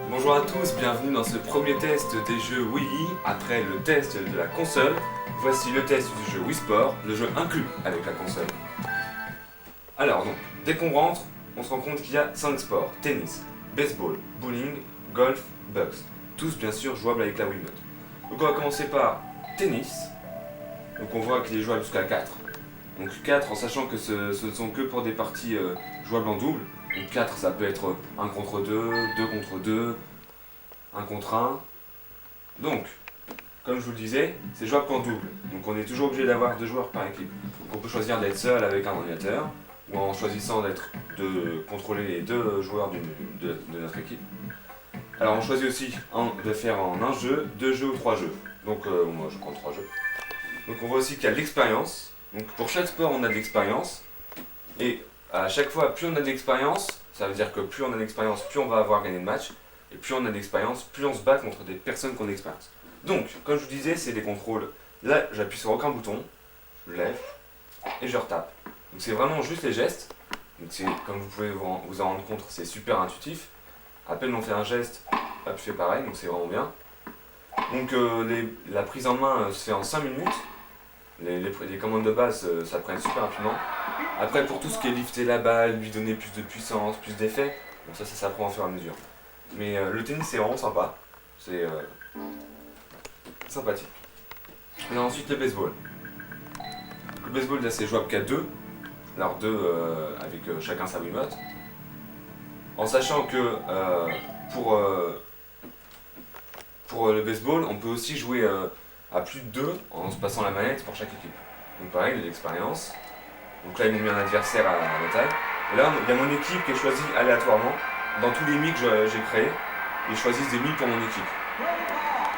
Bonjour à tous, bienvenue dans ce premier test des jeux Wii. Après le test de la console, voici le test du jeu Wii Sport, le jeu inclus avec la console. Alors donc, dès qu'on rentre, on se rend compte qu'il y a 5 sports: tennis, baseball, bowling, golf, boxe. Tous bien sûr jouables avec la Wiimote. Donc on va commencer par tennis. Donc on voit qu'il est jouable jusqu'à 4. Donc 4 en sachant que ce ne sont que pour des parties jouables en double. Donc 4 ça peut être 1 contre 2, 2 contre 2, 1 contre 1. Donc, comme je vous le disais, c'est jouable qu'en double. Donc on est toujours obligé d'avoir 2 joueurs par équipe. Donc on peut choisir d'être seul avec un ordinateur, ou en choisissant de contrôler les 2 joueurs de notre équipe. Alors on choisit aussi de faire en un jeu, 2 jeux ou 3 jeux. Donc moi je prends 3 jeux. Donc on voit aussi qu'il y a de l'expérience. Donc pour chaque sport on a de l'expérience. Et à chaque fois, plus on a de l'expérience, ça veut dire que plus on a d'expérience, plus on va avoir gagné de match. Et plus on a d'expérience, plus on se bat contre des personnes qui ont d'expérience. Donc, comme je vous disais, c'est des contrôles. Là, j'appuie sur aucun bouton, je lève et je retape. Donc c'est vraiment juste les gestes. Donc c'est, comme vous pouvez vous en rendre compte, c'est super intuitif. À peine on fait un geste, hop, je fais pareil, donc c'est vraiment bien. Donc la prise en main se fait en 5 minutes. Les commandes de base, ça prend super rapidement. Après, pour tout ce qui est lifter la balle, lui donner plus de puissance, plus d'effet, bon, ça s'apprend au fur et à mesure. Mais le tennis, c'est vraiment sympa. C'est sympathique. Et ensuite, le baseball. Le baseball, là, c'est jouable qu'à 2. Alors 2 avec chacun sa Wiimote. En sachant que pour le baseball, on peut aussi jouer à plus de 2 en se passant la manette pour chaque équipe. Donc pareil, de l'expérience. Donc là, ils m'ont mis un adversaire à la taille. Et là, il y a mon équipe qui est choisie aléatoirement. Dans tous les mis que j'ai créés, ils choisissent des mis pour mon équipe.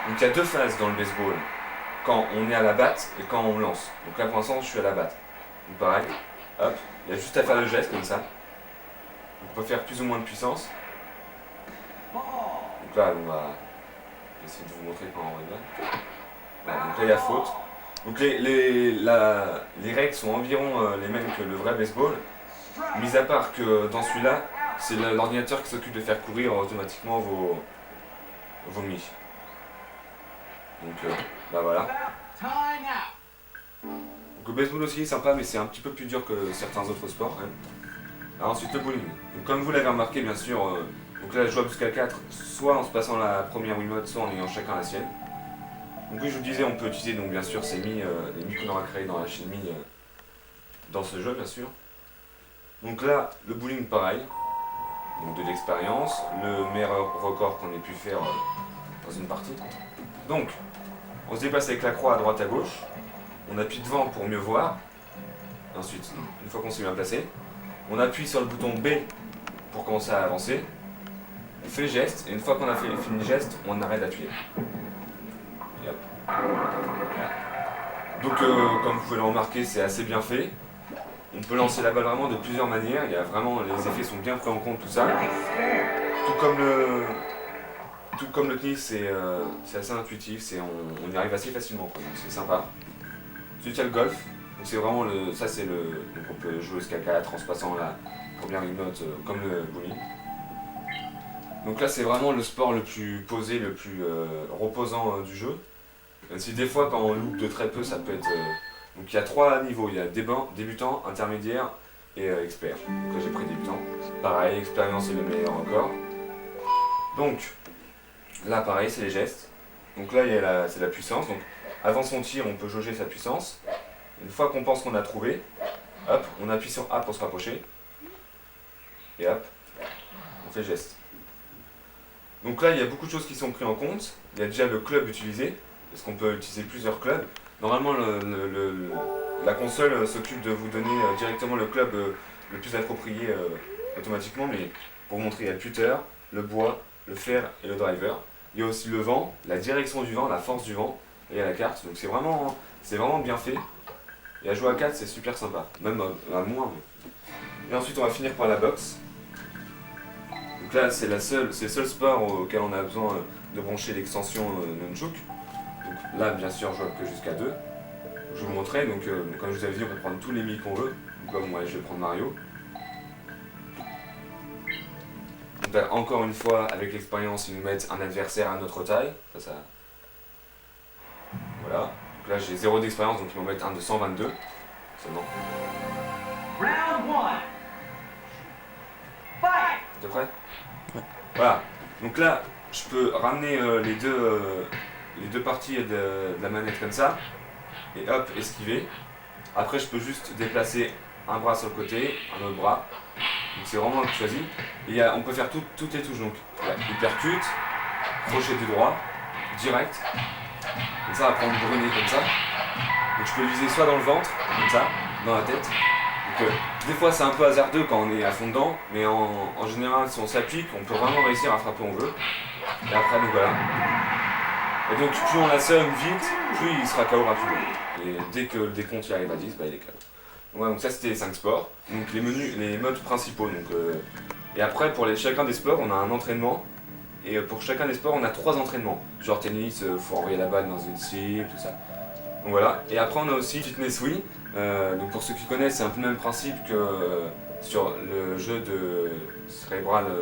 Donc il y a 2 phases dans le baseball. Quand on est à la batte et quand on lance. Donc là, pour l'instant, je suis à la batte. Donc pareil, hop, il y a juste à faire le geste comme ça. Donc on peut faire plus ou moins de puissance. Donc là, on va essayer de vous montrer comment on rigole. Voilà, donc là, il y a faute. Donc les règles sont environ les mêmes que le vrai baseball, mis à part que dans celui-là, c'est l'ordinateur qui s'occupe de faire courir automatiquement vos mis. Donc bah voilà. Donc le baseball aussi est sympa, mais c'est un petit peu plus dur que certains autres sports quand même. Alors ensuite le bowling. Donc comme vous l'avez remarqué bien sûr, donc là jouable jusqu'à 4, soit en se passant la première Wiimote, soit en ayant chacun la sienne. Donc oui, je vous disais, on peut utiliser donc bien sûr ces les mis qu'on aura créés dans la chaîne Mi dans ce jeu bien sûr. Donc là, le bowling pareil, donc de l'expérience, le meilleur record qu'on ait pu faire dans une partie. Donc, on se déplace avec la croix à droite à gauche, on appuie devant pour mieux voir. Ensuite, une fois qu'on s'est bien placé, on appuie sur le bouton B pour commencer à avancer. On fait le geste, et une fois qu'on a fini le geste, on arrête d'appuyer. Et hop. Donc comme vous pouvez le remarquer, c'est assez bien fait. On peut lancer la balle vraiment de plusieurs manières, il y a vraiment, les effets sont bien pris en compte, tout ça. Tout comme le tennis, c'est assez intuitif, on y arrive assez facilement, quoi, donc c'est sympa. Ensuite il y a le golf, donc c'est vraiment donc on peut jouer jusqu'à 4 en se passant la première Wiimote comme le bowling. Donc là c'est vraiment le sport le plus posé, le plus reposant du jeu. Même si des fois quand on loupe de très peu ça peut être... donc il y a 3 niveaux, il y a débutant, intermédiaire et expert. Donc là j'ai pris débutant. Pareil, expérience est le meilleur encore. Donc là pareil c'est les gestes. Donc là c'est la puissance. Donc avant son tir on peut jauger sa puissance. Une fois qu'on pense qu'on a trouvé, hop, on appuie sur A pour se rapprocher. Et hop, on fait le geste. Donc là il y a beaucoup de choses qui sont prises en compte. Il y a déjà le club utilisé, parce qu'on peut utiliser plusieurs clubs. Normalement la console s'occupe de vous donner directement le club le plus approprié automatiquement, mais pour vous montrer, il y a le putter, le bois, le fer et le driver. Il y a aussi le vent, la direction du vent, la force du vent, et il y a la carte, donc c'est vraiment bien fait. Et à jouer à 4 c'est super sympa, même à moins. Et ensuite on va finir par la boxe. Donc là c'est le seul sport auquel on a besoin de brancher l'extension Nunchuk. Donc là bien sûr je joue que jusqu'à 2. Je vais vous montrer, donc comme je vous avais dit on peut prendre tous les mi qu'on veut. Donc là moi je vais prendre Mario. Donc là, encore une fois, avec l'expérience, ils nous mettent un adversaire à notre taille. Voilà. Donc là, j'ai 0 d'expérience, donc ils m'en mettent un de 122 seulement. Round 1. Fight! T'es prêt? Ouais. Voilà. Donc là, je peux ramener les deux parties de la manette comme ça. Et hop, esquiver. Après, je peux juste déplacer un bras sur le côté, un autre bras. Donc c'est vraiment que je choisis. Et on peut faire toutes les touches. Donc hypercute, crochet du droit, direct. Comme ça, après on peut brûler comme ça. Donc je peux le viser soit dans le ventre, comme ça, dans la tête. Donc des fois c'est un peu hasardeux quand on est à fond dedans, mais en général si on s'applique, on peut vraiment réussir à frapper où on veut. Et après donc voilà. Et donc plus on assomme vite, plus il sera KO rapidement. Et dès que le décompte y arrive à 10, bah il est KO. Ouais, donc ça c'était les 5 sports. Donc les menus, les modes principaux. Donc, et après pour chacun des sports on a un entraînement. Et pour chacun des sports on a 3 entraînements. Genre tennis, faut envoyer la balle dans une cible, tout ça. Donc voilà. Et après on a aussi Fitness Wii. Donc pour ceux qui connaissent c'est un peu le même principe que sur le jeu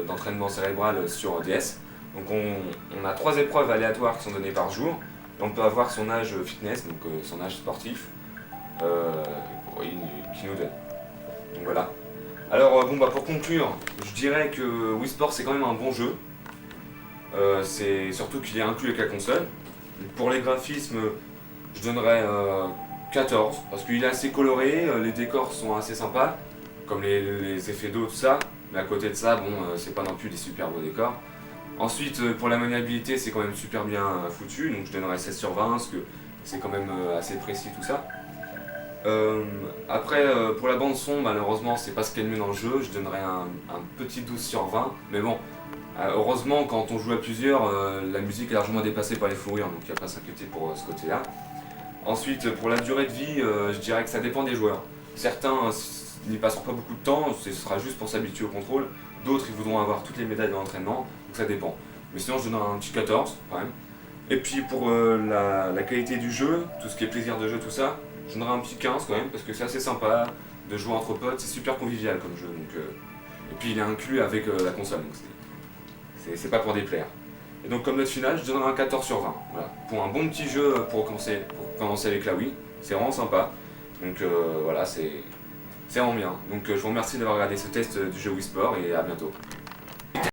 d'entraînement cérébral sur DS. Donc on a 3 épreuves aléatoires qui sont données par jour. Et on peut avoir son âge fitness, donc son âge sportif. Qui nous donne. Donc voilà. Alors bon bah pour conclure, je dirais que Wii Sport c'est quand même un bon jeu. C'est surtout qu'il est inclus avec la console. Donc, pour les graphismes, je donnerais 14 parce qu'il est assez coloré, les décors sont assez sympas, comme les effets d'eau, tout ça. Mais à côté de ça, bon, c'est pas non plus des super beaux décors. Ensuite, pour la maniabilité, c'est quand même super bien foutu, donc je donnerais 16 sur 20 parce que c'est quand même assez précis tout ça. Après, pour la bande son, malheureusement, c'est pas ce qu'il y a de mieux dans le jeu. Je donnerais un petit 12 sur 20. Mais bon, heureusement, quand on joue à plusieurs, la musique est largement dépassée par les fous rires, donc il n'y a pas à s'inquiéter pour ce côté-là. Ensuite, pour la durée de vie, je dirais que ça dépend des joueurs. Certains n'y passeront pas beaucoup de temps, ce sera juste pour s'habituer au contrôle. D'autres, ils voudront avoir toutes les médailles de l'entraînement, donc ça dépend. Mais sinon, je donnerais un petit 14 quand même. Et puis pour la qualité du jeu, tout ce qui est plaisir de jeu, tout ça, je donnerais un petit 15 quand même, parce que c'est assez sympa de jouer entre potes, c'est super convivial comme jeu. Donc, et puis il est inclus avec la console, donc c'est pas pour déplaire. Et donc comme note finale, je donnerais un 14 sur 20. Voilà. Pour un bon petit jeu pour commencer avec la Wii, c'est vraiment sympa. Donc voilà, c'est vraiment bien. Donc je vous remercie d'avoir regardé ce test du jeu Wii Sport et à bientôt.